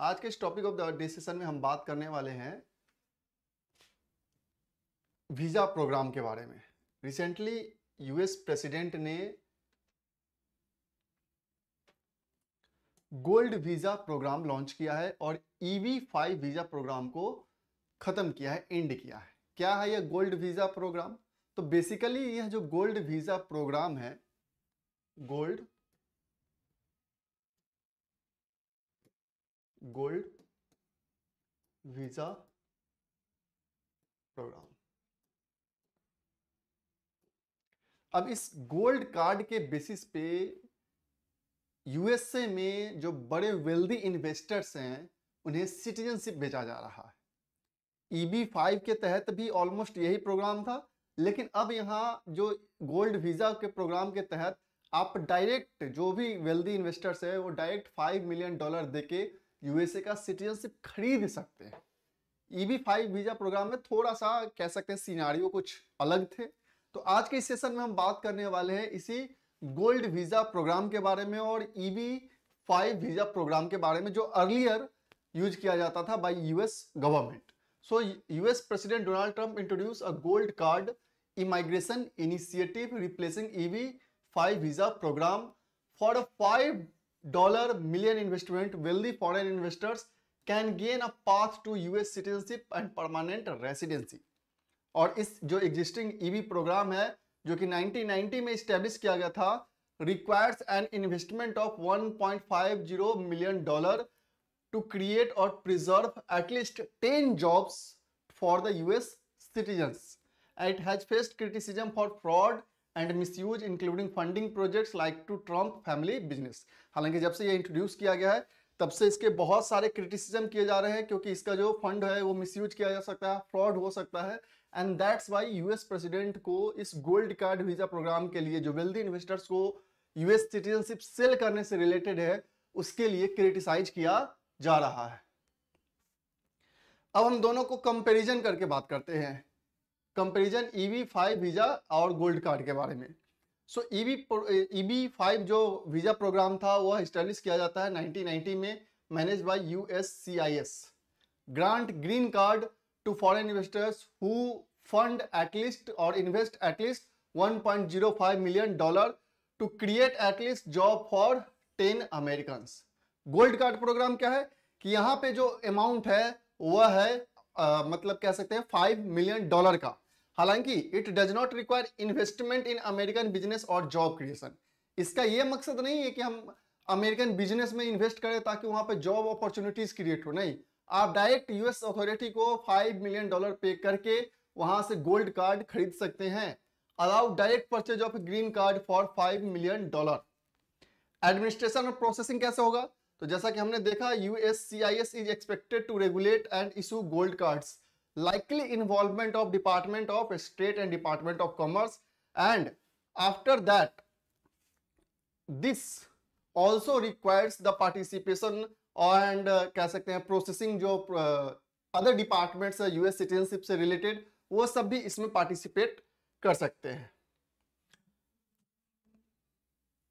आज के इस टॉपिक ऑफ द डिस्कशन में हम बात करने वाले हैं वीजा प्रोग्राम के बारे में। रिसेंटली यूएस प्रेसिडेंट ने गोल्ड वीजा प्रोग्राम लॉन्च किया है और EB-5 वीजा प्रोग्राम को खत्म किया है, एंड किया है। क्या है यह गोल्ड वीजा प्रोग्राम? तो बेसिकली यह जो गोल्ड वीजा प्रोग्राम है, गोल्ड वीजा प्रोग्राम, अब इस गोल्ड कार्ड के बेसिस पे यूएसए में जो बड़े वेल्दी इन्वेस्टर्स हैं उन्हें सिटीजनशिप भेजा जा रहा है। EB-5 के तहत भी ऑलमोस्ट यही प्रोग्राम था, लेकिन अब यहाँ जो गोल्ड वीजा के प्रोग्राम के तहत आप डायरेक्ट जो भी वेल्दी इन्वेस्टर्स है वो डायरेक्ट $5 मिलियन देके यूएसए का सिटीजनशिप खरीद सकते हैं। EB-5 वीजा प्रोग्राम में थोड़ा सा कह सकते हैं सिनारियो कुछ अलग थे। तो आज के इस सेशन में हम बात करने वाले हैं इसी गोल्ड वीजा प्रोग्राम के बारे में और EB-5 वीजा प्रोग्राम के बारे में जो अर्लियर यूज किया जाता था by US government. So US president Donald Trump introduce a gold card immigration initiative replacing EB-5 visa programme for a $5 million investment. Wealthy foreign investors can gain a path to US citizenship and permanent residency. और इस जो existing EB programme है जो कि 1990 में establish किया गया था, requires an investment of $1.50 million to create और preserve at least 10 jobs for the US citizens. It has faced criticism for fraud and misuse including funding projects like to Trump family business. हालांकि जब से ये introduce किया गया है तब से इसके बहुत सारे क्रिटिसिज्म किए जा रहे हैं क्योंकि इसका जो फंड है वो मिसयूज किया जा सकता है, फ्रॉड हो सकता है। And that's why US president को इस गोल्ड कार्ड वीजा प्रोग्राम के लिए जो वेल्दी इन्वेस्टर्स को यूएस सिटीजनशिप सेल करने से रिलेटेड है उसके लिए क्रिटिसाइज किया जा रहा है। अब हम दोनों को कंपैरिजन करके बात करते हैं, कंपैरिजन EB-5 वीजा और गोल्ड कार्ड के बारे में। सो EB-5 जो वीजा प्रोग्राम था वह एस्टेब्लिश किया जाता है 1990 में, manage by USCIS। Grant green card to foreign investors who fund at least or invest at least $1.05 million to create at least job for 10 Americans। Gold card programme क्या है कि यहाँ पे जो अमाउंट है वह है मतलब कह सकते हैं $5 मिलियन का। हालांकि it does not require investment in American business और जॉब क्रिएशन। इसका यह मकसद नहीं है कि हम अमेरिकन बिजनेस में इन्वेस्ट करें ताकि वहां पे जॉब अपॉर्चुनिटीज क्रिएट हो, नहीं। आप डायरेक्ट यूएस अथॉरिटी को $5 मिलियन पे करके वहां से गोल्ड कार्ड खरीद सकते हैं। Allow direct purchase of green card for $5 million. Administration और प्रोसेसिंग कैसे होगा? तो जैसा कि हमने देखा USCIS is expected to regulate and issue gold cards, likely involvement of Department of State and Department of Commerce, and after that this also requires the participation and कह सकते हैं प्रोसेसिंग जो अदर डिपार्टमेंट्स है US citizenship से related वो सब भी इसमें पार्टिसिपेट कर सकते हैं।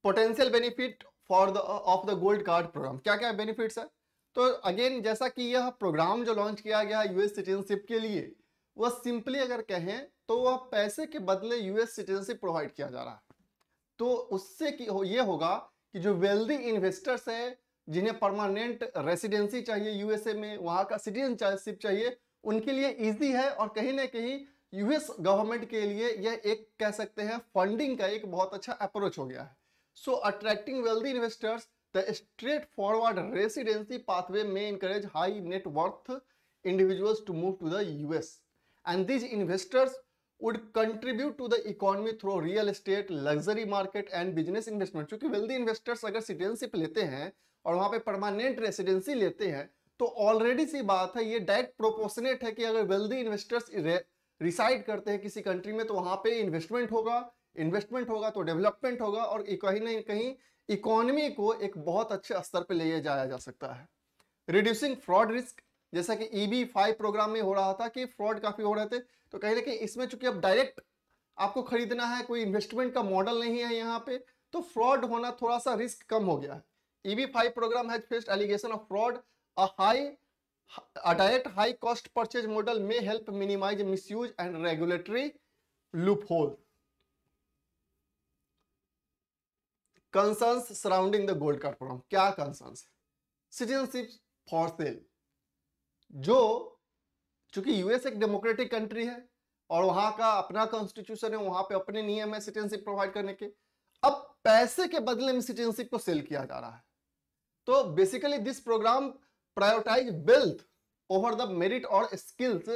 Potential benefit for the of the gold card programme, क्या क्या बेनिफिट्स है? तो अगेन जैसा कि यह प्रोग्राम जो लॉन्च किया गया यूएस सिटीजनशिप के लिए वह सिंपली अगर कहें तो वह पैसे के बदले यूएस सिटीजनशिप प्रोवाइड किया जा रहा है। तो उससे ये होगा कि जो वेल्दी इन्वेस्टर्स है जिन्हें परमानेंट रेसिडेंसी चाहिए यूएसए में, वहां का सिटीजनशिप चाहिए, उनके लिए इजी है और कहीं ना कहीं यूएस गवर्नमेंट के लिए यह एक कह सकते हैं फंडिंग का एक बहुत अच्छा अप्रोच हो गया है। So attracting wealthy investors, the straightforward residency pathway may encourage high net worth individuals to move to the US, and these investors would contribute to the economy through real estate, luxury market and business investment। क्योंकि wealthy investors अगर citizenship लेते हैं और वहां पे permanent residency लेते हैं तो ऑलरेडी सी बात है ये डायरेक्ट प्रोपोर्शनेट है कि अगर वेल्दी इन्वेस्टर्स रिसाइड करते हैं किसी कंट्री में तो वहां पे इन्वेस्टमेंट होगा तो डेवलपमेंट होगा और कहीं ना कहीं इकोनॉमी को एक बहुत अच्छे स्तर पे ले जाया जा सकता है। रिड्यूसिंग फ्रॉड रिस्क, जैसा कि EB-5 प्रोग्राम में हो रहा था कि फ्रॉड काफी हो रहे थे, तो कहीं ना कहीं इसमें चूंकि अब डायरेक्ट आपको खरीदना है, कोई इन्वेस्टमेंट का मॉडल नहीं है यहाँ पे, तो फ्रॉड होना थोड़ा सा रिस्क कम हो गया है। EB-5 program has faced allegation of fraud A direct high cost purchase model may help minimize misuse and regulatory loophole. Concerns surrounding the gold card program. क्या concerns? Citizenship for sale. जो चूंकि US एक democratic country है और वहां का अपना constitution है, वहां पे अपने नियम है सिटीजनशिप प्रोवाइड करने के, अब पैसे के बदले में सिटीजनशिप को सेल किया जा रहा है। तो basically this program prioritize wealth over the merit और skills,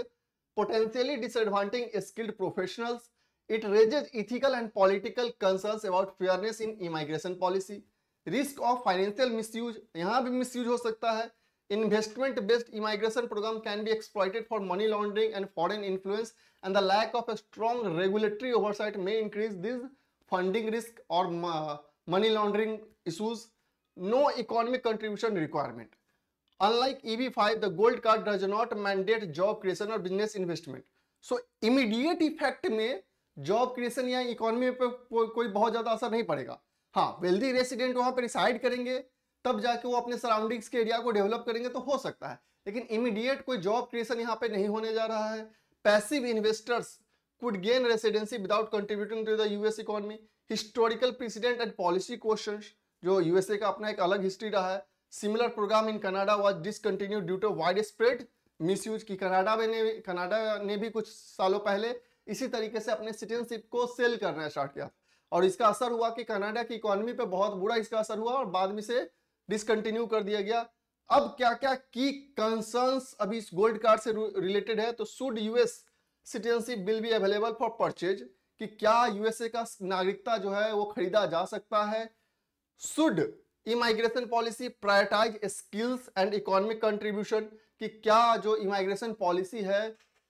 potentially disadvantaging skilled professionals. It raises ethical and political concerns about fairness in immigration policy. Risk of financial misuse, यहाँ भी misuse हो सकता है. Investment based immigration program can be exploited for money laundering and foreign influence, and the lack of a strong regulatory oversight may increase this funding risk or money laundering issues. No economic contribution requirement. Unlike EB5, the gold card does not mandate job creation or business investment. So immediate effect में job creation या economy पे कोई बहुत ज्यादा असर नहीं पड़ेगा. हाँ, वेल्दी रेसिडेंट वहां पे रिसाइड करेंगे तब जाके वो अपने सराउंडिंग्स के एरिया को डेवलप करेंगे तो हो सकता है, लेकिन इमीडिएट कोई जॉब क्रिएशन यहाँ पे नहीं होने जा रहा है. Passive investors could gain residency without contributing to the US economy. Historical precedent and policy questions, जो यूएसए का अपना एक अलग हिस्ट्री रहा है. Similar programme in Canada was discontinued due to widespread misuse की. कनाडा ने भी कुछ सालों पहले इसी तरीके से अपने सिटीजनशिप को सेल करना स्टार्ट किया और इसका असर हुआ कि कनाडा की इकोनॉमी पे बहुत बुरा इसका असर हुआ और बाद में से डिसकंटिन्यू कर दिया गया. अब क्या क्या की कंसर्न्स अभी इस गोल्ड कार्ड से रिलेटेड है, तो should US citizenship will be available for purchase, कि क्या यूएसए का नागरिकता जो है वो खरीदा जा सकता है. Should immigration policy prioritise skills and economic contribution, कि क्या जो इमाइग्रेशन पॉलिसी है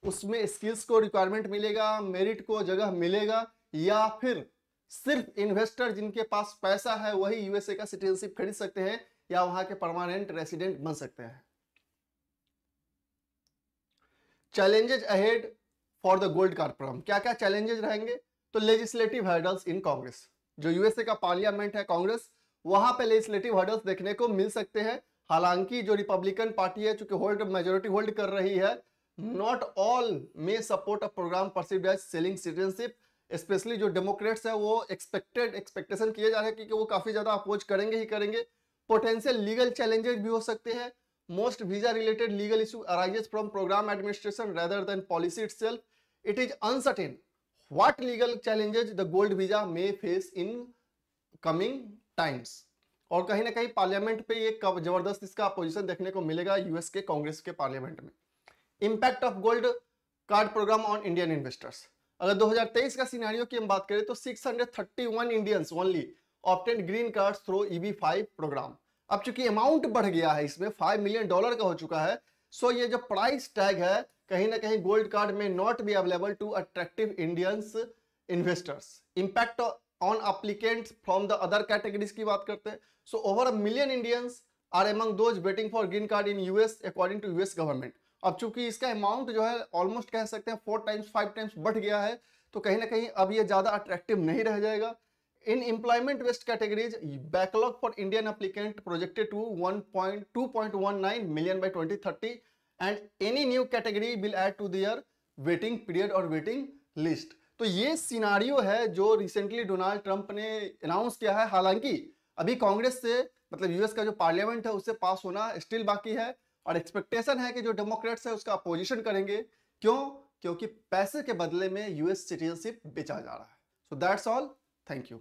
उसमें स्किल्स को रिक्वायरमेंट मिलेगा, मेरिट को जगह मिलेगा, या फिर सिर्फ इन्वेस्टर जिनके पास पैसा है वही यूएसए का सिटीजनशिप खरीद सकते हैं या वहां के परमानेंट रेसिडेंट बन सकते हैं. Challenges ahead for the gold card programme. क्या क्या चैलेंजेस रहेंगे, तो लेजिस्लेटिव हर्डल्स इन कांग्रेस. जो यूएसए का पार्लियामेंट है कांग्रेस, वहां पे लेजिस्लेटिव हर्डल्स देखने को मिल सकते हैं. हालांकि जो रिपब्लिकन पार्टी है चूंकि मेजोरिटी होल्ड कर रही है, not all may support a program perceived as selling citizenship. Specially जो डेमोक्रेट्स है वो एक्सपेक्टेशन किए जा रहे हैं कि वो काफी ज्यादा अपोज करेंगे ही करेंगे. पोटेंशियल लीगल चैलेंजेस भी हो सकते हैं. Most visa related legal issue arises from programme administration rather than policy itself. It is uncertain what legal challenges the gold visa may face in coming times. और कहीं ना कहीं पार्लियामेंट पे ये जबरदस्त इसका अपोजिशन देखने को मिलेगा यूएस के कांग्रेस के पार्लियामेंट में. Impact of gold card programme on Indian investors. अगर 2023 का सिनेरियो की हम बात करें तो 631 Indians only obtain green cards through EB5 programme. अब चूंकि अमाउंट बढ़ गया है, इसमें $5 मिलियन का हो चुका है, सो ये जो प्राइस टैग है कहीं ना कहीं गोल्ड कार्ड में not be available to attractive Indians investors. Impact on applicants from the other categories की बात करते हैं. So over $1 million Indians are among those waiting for green card in US according to US government. अब चूंकि इसका amount जो है almost कह सकते हैं 4 टाइम्स 5 टाइम्स बढ़ गया है, तो कहीं ना कहीं अब ये ज्यादा अट्रैक्टिव नहीं रह जाएगा. In employment based categories backlog for Indian applicant projected to 2.19 million by 2030 and any new category will add to their waiting period और वेटिंग लिस्ट. तो ये सिनारियो है जो रिसेंटली डोनाल्ड ट्रंप ने अनाउंस किया है. हालांकि अभी कांग्रेस से मतलब यूएस का जो पार्लियामेंट है उससे पास होना स्टिल बाकी है और एक्सपेक्टेशन है कि जो डेमोक्रेट्स है उसका अपोजिशन करेंगे. क्यों? क्योंकि पैसे के बदले में यूएस सिटीजनशिप बेचा जा रहा है. So that's all. Thank you.